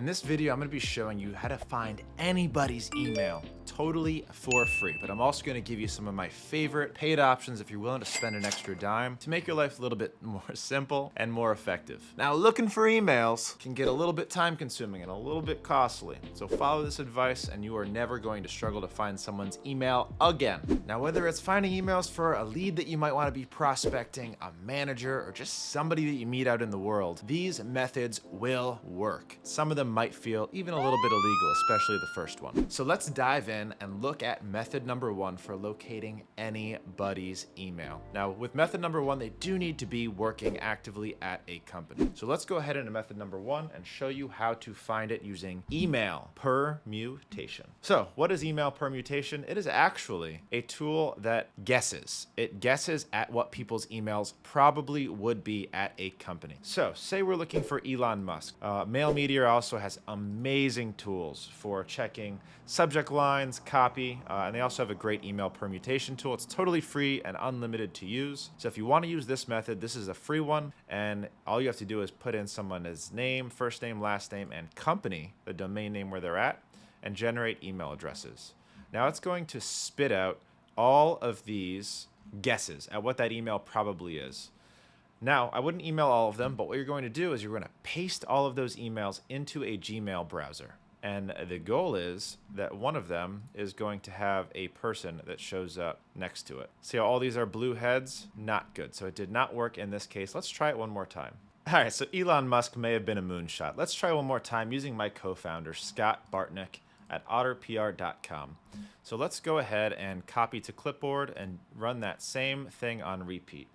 In this video, I'm going to be showing you how to find anybody's email totally for free, but I'm also going to give you some of my favorite paid options if you're willing to spend an extra dime to make your life a little bit more simple and more effective. Now, looking for emails can get a little bit time consuming and a little bit costly, so follow this advice and you are never going to struggle to find someone's email again. Now, whether it's finding emails for a lead that you might want to be prospecting, a manager, or just somebody that you meet out in the world, these methods will work. Some of them might feel even a little bit illegal, especially the first one. So let's dive in and look at method number one for locating anybody's email. Now, with method number one, they do need to be working actively at a company. So let's go ahead into method number one and show you how to find it using email permutation. So what is email permutation? It is actually a tool that guesses. It guesses at what people's emails probably would be at a company. So say we're looking for Elon Musk. Mail Meteor also has amazing tools for checking subject lines, copy, and they also have a great email permutation tool. It's totally free and unlimited to use. So if you want to use this method, this is a free one, and all you have to do is put in someone's name, first name, last name, and company, the domain name where they're at, and generate email addresses. Now it's going to spit out all of these guesses at what that email probably is. Now, I wouldn't email all of them, but what you're going to do is you're going to paste all of those emails into a Gmail browser. And the goal is that one of them is going to have a person that shows up next to it. See how all these are blue heads? Not good. So it did not work in this case. Let's try it one more time. All right, so Elon Musk may have been a moonshot. Let's try one more time using my co-founder, Scott Bartnick at otterpr.com. So let's go ahead and copy to clipboard and run that same thing on repeat.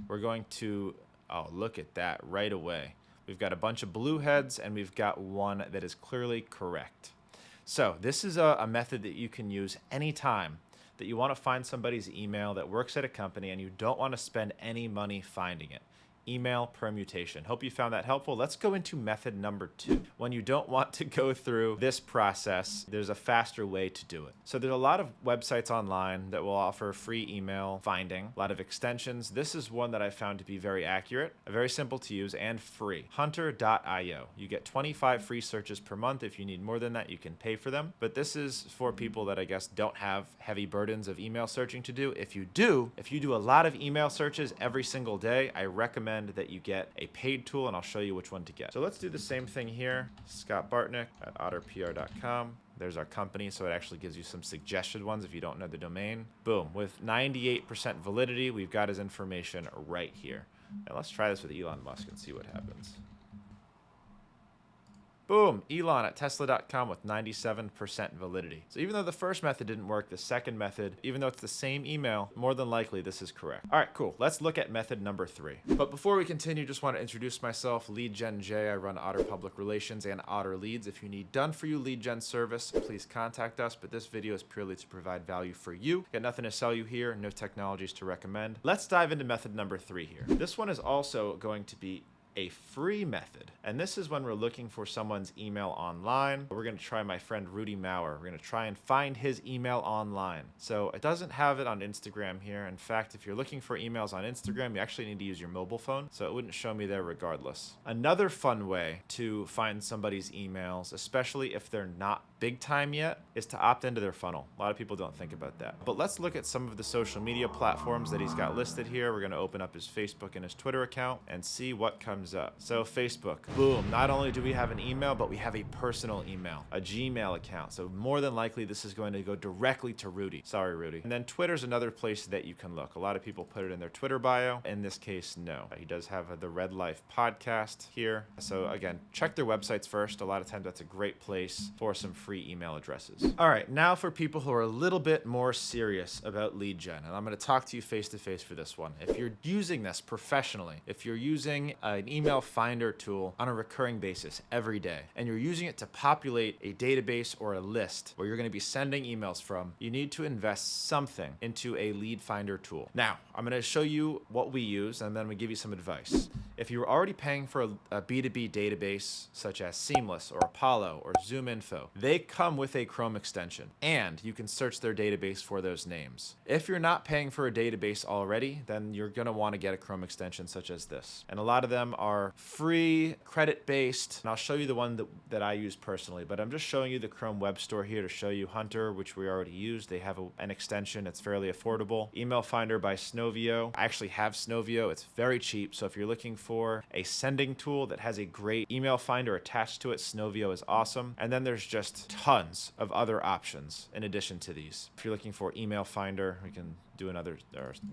We're going to, oh, look at that right away. We've got a bunch of blue heads and we've got one that is clearly correct. So this is a method that you can use anytime that you want to find somebody's email that works at a company and you don't want to spend any money finding it. Email permutation. Hope you found that helpful. Let's go into method number two. When you don't want to go through this process, there's a faster way to do it. So there's a lot of websites online that will offer free email finding, a lot of extensions. This is one that I found to be very accurate, very simple to use, and free. Hunter.io. You get 25 free searches per month. If you need more than that, you can pay for them. But this is for people that I guess don't have heavy burdens of email searching to do. If you do a lot of email searches every single day, I recommend that you get a paid tool, and I'll show you which one to get. So let's do the same thing here. Scott Bartnick at otterpr.com. There's our company, so it actually gives you some suggested ones if you don't know the domain. Boom. With 98% validity, we've got his information right here. Now let's try this with Elon Musk and see what happens. Boom, Elon at tesla.com with 97% validity. So even though the first method didn't work, the second method, even though it's the same email, more than likely this is correct. All right, cool. Let's look at method number three. But before we continue, just want to introduce myself, Lead Gen J. I run Otter Public Relations and Otter Leads. If you need done for you lead gen service, please contact us. But this video is purely to provide value for you. Got nothing to sell you here, no technologies to recommend. Let's dive into method number three here. This one is also going to be a free method. And this is when we're looking for someone's email online. We're going to try my friend Rudy Maurer. We're going to try and find his email online. So it doesn't have it on Instagram here. In fact, if you're looking for emails on Instagram, you actually need to use your mobile phone. So it wouldn't show me there regardless. Another fun way to find somebody's emails, especially if they're not big time yet, is to opt into their funnel. A lot of people don't think about that. But let's look at some of the social media platforms that he's got listed here. We're going to open up his Facebook and his Twitter account and see what comes up. So Facebook, boom. Not only do we have an email, but we have a personal email, a Gmail account. So more than likely, this is going to go directly to Rudy. Sorry, Rudy. And then Twitter's another place that you can look. A lot of people put it in their Twitter bio. In this case, no. He does have the Red Life podcast here. So again, check their websites first. A lot of times that's a great place for some free email addresses. All right, now for people who are a little bit more serious about lead gen, and I'm going to talk to you face to face for this one. If you're using this professionally, if you're using an email finder tool on a recurring basis every day, and you're using it to populate a database or a list where you're going to be sending emails from, you need to invest something into a lead finder tool. Now, I'm going to show you what we use, and then I'm going to give you some advice. If you're already paying for a B2B database such as Seamless or Apollo or ZoomInfo, they come with a Chrome extension, and you can search their database for those names. If you're not paying for a database already, then you're going to want to get a Chrome extension such as this. And a lot of them are free, credit-based, and I'll show you the one that I use personally, but I'm just showing you the Chrome Web Store here to show you Hunter, which we already use. They have an extension. It's fairly affordable. Email Finder by Snovio. I actually have Snovio. It's very cheap, so if you're looking for a sending tool that has a great email finder attached to it, Snovio is awesome. And then there's just tons of other options in addition to these. If you're looking for email finder, we can do another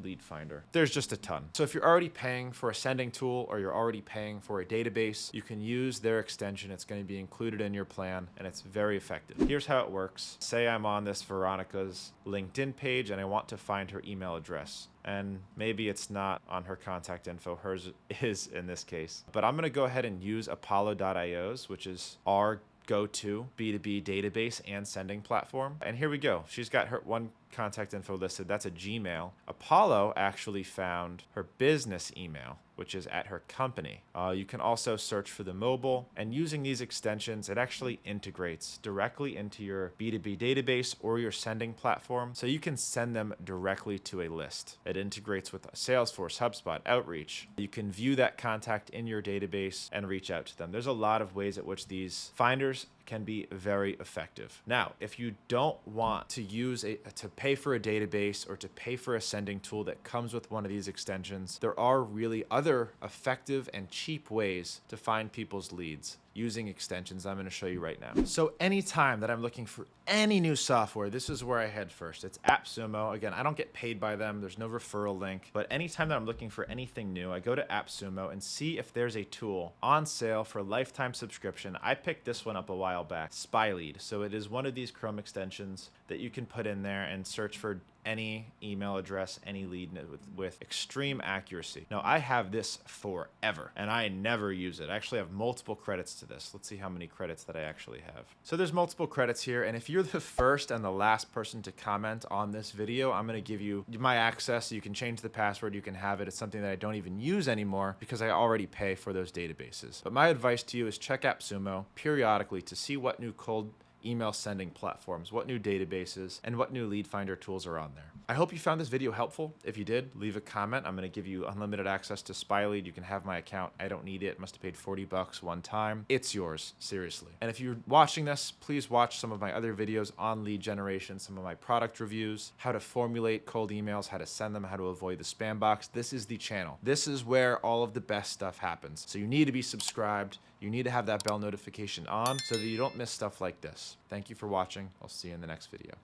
lead finder. There's just a ton. So if you're already paying for a sending tool or you're already paying for a database, you can use their extension. It's going to be included in your plan and it's very effective. Here's how it works. Say I'm on this Veronica's LinkedIn page and I want to find her email address. And maybe it's not on her contact info, hers is in this case. But I'm gonna go ahead and use Apollo.io's, which is our go-to B2B database and sending platform. And here we go. She's got her one contact info listed. That's a Gmail. Apollo actually found her business email, which is at her company. You can also search for the mobile, and using these extensions, it actually integrates directly into your B2B database or your sending platform, so you can send them directly to a list. It integrates with Salesforce, HubSpot, Outreach. You can view that contact in your database and reach out to them. There's a lot of ways at which these finders can be very effective. Now, if you don't want to to pay for a database or to pay for a sending tool that comes with one of these extensions, there are really other effective and cheap ways to find people's leads using extensions I'm going to show you right now. So anytime that I'm looking for any new software, this is where I head first. It's AppSumo. Again, I don't get paid by them. There's no referral link. But anytime that I'm looking for anything new, I go to AppSumo and see if there's a tool on sale for a lifetime subscription. I picked this one up a while back, SpyLead. So it is one of these Chrome extensions that you can put in there and search for any email address, any lead with extreme accuracy. Now, I have this forever, and I never use it. I actually have multiple credits to this. Let's see how many credits that I actually have. So there's multiple credits here, and if you're the first and the last person to comment on this video, I'm gonna give you my access. You can change the password, you can have it. It's something that I don't even use anymore because I already pay for those databases. But my advice to you is check AppSumo periodically to see what new cold email sending platforms, what new databases, and what new lead finder tools are on there. I hope you found this video helpful. If you did, leave a comment. I'm going to give you unlimited access to SpyLead. You can have my account. I don't need it. Must have paid $40 one time. It's yours, seriously. And if you're watching this, please watch some of my other videos on lead generation, some of my product reviews, how to formulate cold emails, how to send them, how to avoid the spam box. This is the channel. This is where all of the best stuff happens. So you need to be subscribed. You need to have that bell notification on so that you don't miss stuff like this. Thank you for watching. I'll see you in the next video.